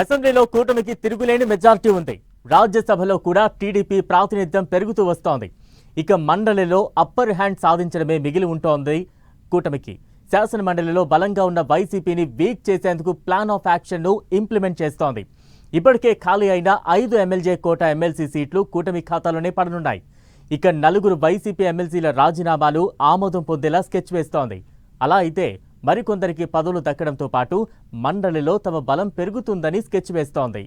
అసెంబ్లీలో కూటమికి తిరుగులేని మెజారిటీ ఉంది. రాజ్యసభలో కూడా టీడీపీ ప్రాతినిధ్యం పెరుగుతూ వస్తోంది. ఇక మండలిలో అప్పర్ హ్యాండ్ సాధించడమే మిగిలి ఉంటోంది కూటమికి. శాసన మండలిలో బలంగా ఉన్న వైసీపీని వీక్ చేసేందుకు ప్లాన్ ఆఫ్ యాక్షన్ ను ఇంప్లిమెంట్ చేస్తోంది. ఇప్పటికే ఖాళీ అయిన 5 ఎమ్మెల్యే కోట ఎమ్మెల్సీ సీట్లు కూటమి ఖాతాలోనే పడనున్నాయి. ఇక 4 వైసీపీ ఎమ్మెల్సీల రాజీనామాలు ఆమోదం పొందేలా స్కెచ్ వేస్తోంది. అలా అయితే మరికొందరికి పదవులు దక్కడంతో పాటు మండలిలో తమ బలం పెరుగుతుందని స్కెచ్ వేస్తోంది.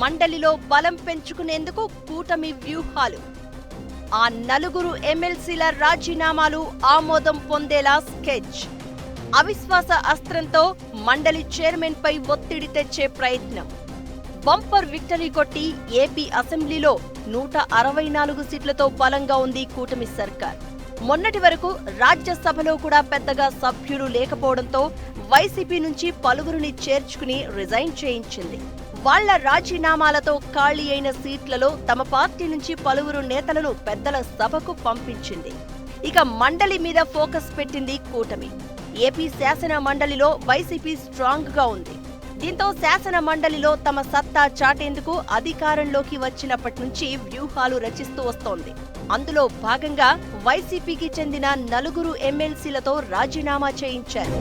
మండలిలో బలం పెంచుకునేందుకు కూటమి వ్యూహాలు. ఆ 4 ఎమ్మెల్సీల రాజీనామాలు ఆమోదం పొందేలా స్కెచ్. అవిశ్వాస అస్త్రంతో మండలి చైర్మన్ పై ఒత్తిడి తెచ్చే ప్రయత్నం. బంపర్ విక్టరీ కొట్టి ఏపీ అసెంబ్లీలో 164 సీట్లతో బలంగా ఉంది కూటమి సర్కార్. మొన్నటి వరకు రాజ్యసభలో కూడా పెద్దగా సభ్యులు లేకపోవడంతో వైసీపీ నుంచి పలువురిని చేర్చుకుని రిజైన్ చేయించింది. వాళ్ల రాజీనామాలతో ఖాళీ అయిన సీట్లలో తమ పార్టీ నుంచి పలువురు నేతలను పెద్దల సభకు పంపించింది. ఇక మండలి మీద ఫోకస్ పెట్టింది కూటమి. ఏపీ శాసన మండలిలో వైసీపీ స్ట్రాంగ్ గా ఉంది. దీంతో శాసన మండలిలో తమ సత్తా చాటేందుకు అధికారంలోకి వచ్చినప్పటి నుంచి వ్యూహాలు రచిస్తూ వస్తోంది. అందులో భాగంగా వైసీపీకి చెందిన 4 ఎమ్మెల్సీలతో రాజీనామా చేయించారు.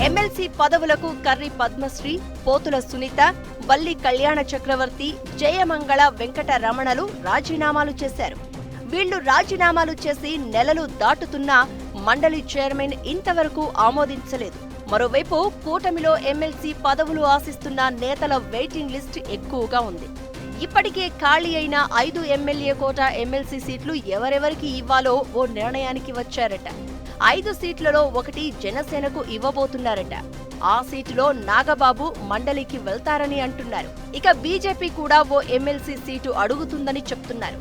ఎమ్మెల్సీ పదవులకు కర్రి పద్మశ్రీ, పోతుల సునీత, వల్లి కళ్యాణ చక్రవర్తి, జయమంగళ వెంకట రమణలు రాజీనామాలు చేశారు. వీళ్లు రాజీనామాలు చేసి నెలలు దాటుతున్నా మండలి చైర్మన్ ఇంతవరకు ఆమోదించలేదు. మరోవైపు కూటమిలో ఎమ్మెల్సీ పదవులు ఆశిస్తున్న నేతల వెయిటింగ్ లిస్ట్ ఎక్కువగా ఉంది. ఇప్పటికే ఖాళీ అయిన 5 ఎమ్మెల్యే కోట ఎమ్మెల్సీ సీట్లు ఎవరెవరికి ఇవ్వాలో ఓ నిర్ణయానికి వచ్చారట. 5 సీట్లలో 1 జనసేనకు ఇవ్వబోతున్నారట. ఆ సీటులో నాగబాబు మండలికి వెళ్తారని అంటున్నారు. ఇక బీజేపీ కూడా ఓ ఎమ్మెల్సీ సీటు అడుగుతుందని చెప్తున్నారు.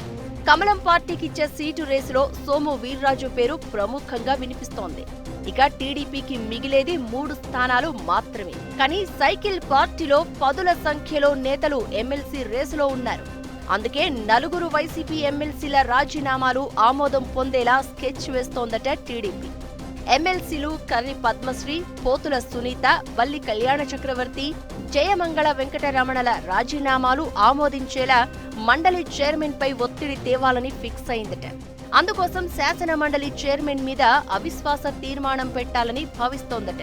కమలం పార్టీకిచ్చే సీటు రేసులో సోము వీర్రాజు పేరు ప్రముఖంగా వినిపిస్తోంది. ఇక టీడీపీకి మిగిలేది 3 స్థానాలు మాత్రమే. కానీ సైకిల్ పార్టీలో పదుల సంఖ్యలో నేతలు ఎమ్మెల్సీ రేసులో ఉన్నారు. అందుకే 4 వైసీపీ ఎమ్మెల్సీల రాజీనామాలు ఆమోదం పొందేలా స్కెచ్ వేస్తోందట టీడీపీ. ఎమ్మెల్సీలు కర్రి పద్మశ్రీ, పోతుల సునీత, వల్లి కళ్యాణ చక్రవర్తి, జయమంగళ వెంకటరమణల రాజీనామాలు ఆమోదించేలా మండలి చైర్మన్ పై ఒత్తిడి తేవాలని ఫిక్స్ అయిందట. అందుకోసం శాసన మండలి చైర్మన్ మీద అవిశ్వాస తీర్మానం పెట్టాలని భావిస్తోందట.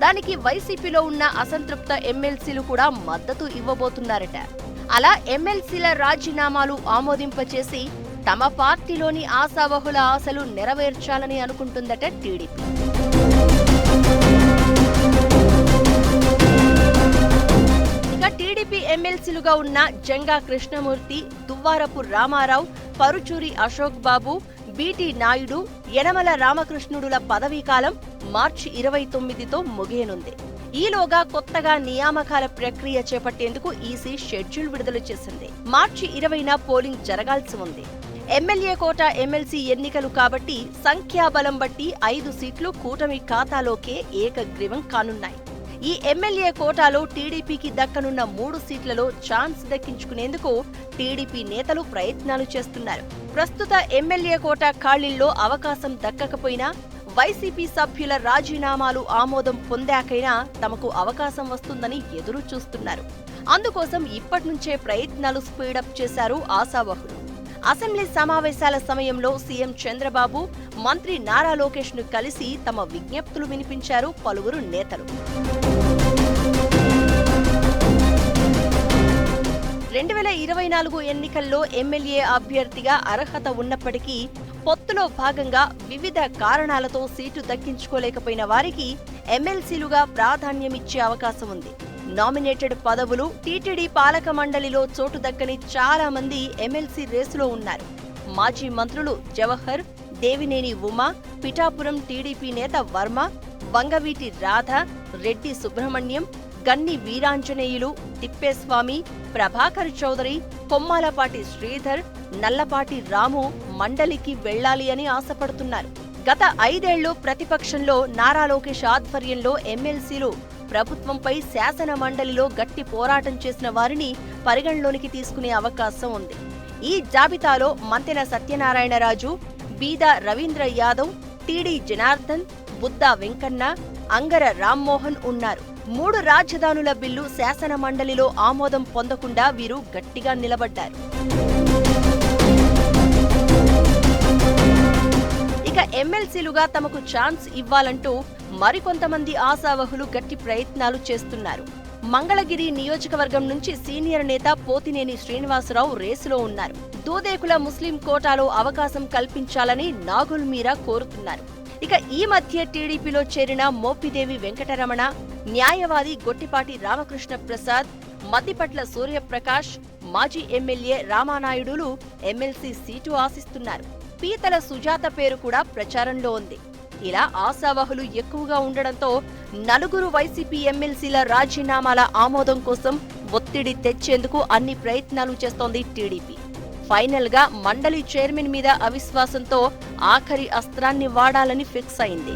దానికి వైసీపీలో ఉన్న అసంతృప్త ఎమ్మెల్సీలు కూడా మద్దతు ఇవ్వబోతున్నారట. అలా ఎమ్మెల్సీల రాజీనామాలు ఆమోదింపచేసి తమ పార్టీలోని ఆశావహుల ఆశలు నెరవేర్చాలని అనుకుంటుందట టీడీపీ. ఇక టీడీపీ ఎమ్మెల్సీలుగా ఉన్న జంగా కృష్ణమూర్తి, దువ్వారపు రామారావు, పరుచూరి అశోక్ బాబు, బీటీ నాయుడు, యనమల రామకృష్ణుడుల పదవీకాలం మార్చి 29తో ముగియనుంది. ఈలోగా కొత్తగా నియామకాల ప్రక్రియ చేపట్టేందుకు ఈసీ షెడ్యూల్ విడుదల చేసింది. మార్చి 20న పోలింగ్ జరగాల్సి ఉంది. ఎమ్మెల్యే కోట ఎమ్మెల్సీ ఎన్నికలు కాబట్టి సంఖ్యాబలం బట్టి 5 సీట్లు కూటమి ఖాతాలోకే ఏకగ్రీవం కానున్నాయి. ఈ ఎమ్మెల్యే కోటాలో టీడీపీకి దక్కనున్న 3 సీట్లలో ఛాన్స్ దక్కించుకునేందుకు టీడీపీ నేతలు ప్రయత్నాలు చేస్తున్నారు. ప్రస్తుత ఎమ్మెల్యే కోట ఖాళీల్లో అవకాశం దక్కకపోయినా వైసీపీ సభ్యుల రాజీనామాలు ఆమోదం పొందాకైనా తమకు అవకాశం వస్తుందని ఎదురు చూస్తున్నారు. అందుకోసం ఇప్పట్నుంచే ప్రయత్నాలు స్పీడప్ చేశారు ఆశావహులు. అసెంబ్లీ సమావేశాల సమయంలో సీఎం చంద్రబాబు, మంత్రి నారా లోకేష్ ను కలిసి తమ విజ్ఞప్తులు వినిపించారు పలువురు నేతలు. 2024 ఎన్నికల్లో ఎమ్మెల్యే అభ్యర్థిగా అర్హత ఉన్నప్పటికీ పొత్తులో భాగంగా వివిధ కారణాలతో సీటు దక్కించుకోలేకపోయిన వారికి ఎమ్మెల్సీలుగా ప్రాధాన్యమిచ్చే అవకాశం ఉంది. నామినేటెడ్ పదవులు, టీటీడీ పాలక మండలిలో చోటు దక్కని చాలా మంది ఎమ్మెల్సీ రేసులో ఉన్నారు. మాజీ మంత్రులు జవహర్, దేవినేని ఉమా, పిఠాపురం టీడీపీ నేత వర్మ, వంగవీటి రాధ, రెడ్డి సుబ్రహ్మణ్యం, గన్ని వీరాంజనేయులు, తిప్పేస్వామి, ప్రభాకర్ చౌదరి, కొమ్మాలపాటి శ్రీధర్, నల్లపాటి రాము మండలికి వెళ్లాలి అని ఆశపడుతున్నారు. గత 5 ఏళ్లు ప్రతిపక్షంలో నారా లోకేష్ ఆధ్వర్యంలో ఎమ్మెల్సీలు ప్రభుత్వంపై శాసన మండలిలో గట్టి పోరాటం చేసిన వారిని పరిగణలోనికి తీసుకునే అవకాశం ఉంది. ఈ జాబితాలో మంతెన సత్యనారాయణరాజు, బీదా రవీంద్ర యాదవ్, టీడీ జనార్దన్, బుద్దా వెంకన్న, అంగర రామ్మోహన్ ఉన్నారు. 3 రాజధానుల బిల్లు శాసన మండలిలో ఆమోదం పొందకుండా వీరు గట్టిగా నిలబడ్డారు. ఇక ఎమ్మెల్సీలుగా తమకు ఛాన్స్ ఇవ్వాలంటూ మరికొంతమంది ఆశావహులు గట్టి ప్రయత్నాలు చేస్తున్నారు. మంగళగిరి నియోజకవర్గం నుంచి సీనియర్ నేత పోతినేని శ్రీనివాసరావు రేసులో ఉన్నారు. దూదేకుల ముస్లిం కోటాలో అవకాశం కల్పించాలని నాగుల్ మీరా కోరుతున్నారు. ఇక ఈ మధ్య టీడీపీలో చేరిన మోపిదేవి వెంకటరమణ, న్యాయవాది గొట్టిపాటి రామకృష్ణ ప్రసాద్, మద్దిపట్ల సూర్యప్రకాష్, మాజీ ఎమ్మెల్యే రామానాయుడులు ఎమ్మెల్సీ సీటు ఆశిస్తున్నారు. పీతల సుజాత పేరు కూడా ప్రచారంలో ఉంది. ఇలా ఆశావహులు ఎక్కువగా ఉండడంతో 4 వైసీపీ ఎమ్మెల్సీల రాజీనామాల ఆమోదం కోసం ఒత్తిడి తెచ్చేందుకు అన్ని ప్రయత్నాలు చేస్తోంది టీడీపీ. ఫైనల్ గా మండలి చైర్మన్ మీద అవిశ్వాసంతో ఆఖరి అస్త్రాన్ని వాడాలని ఫిక్స్ అయింది.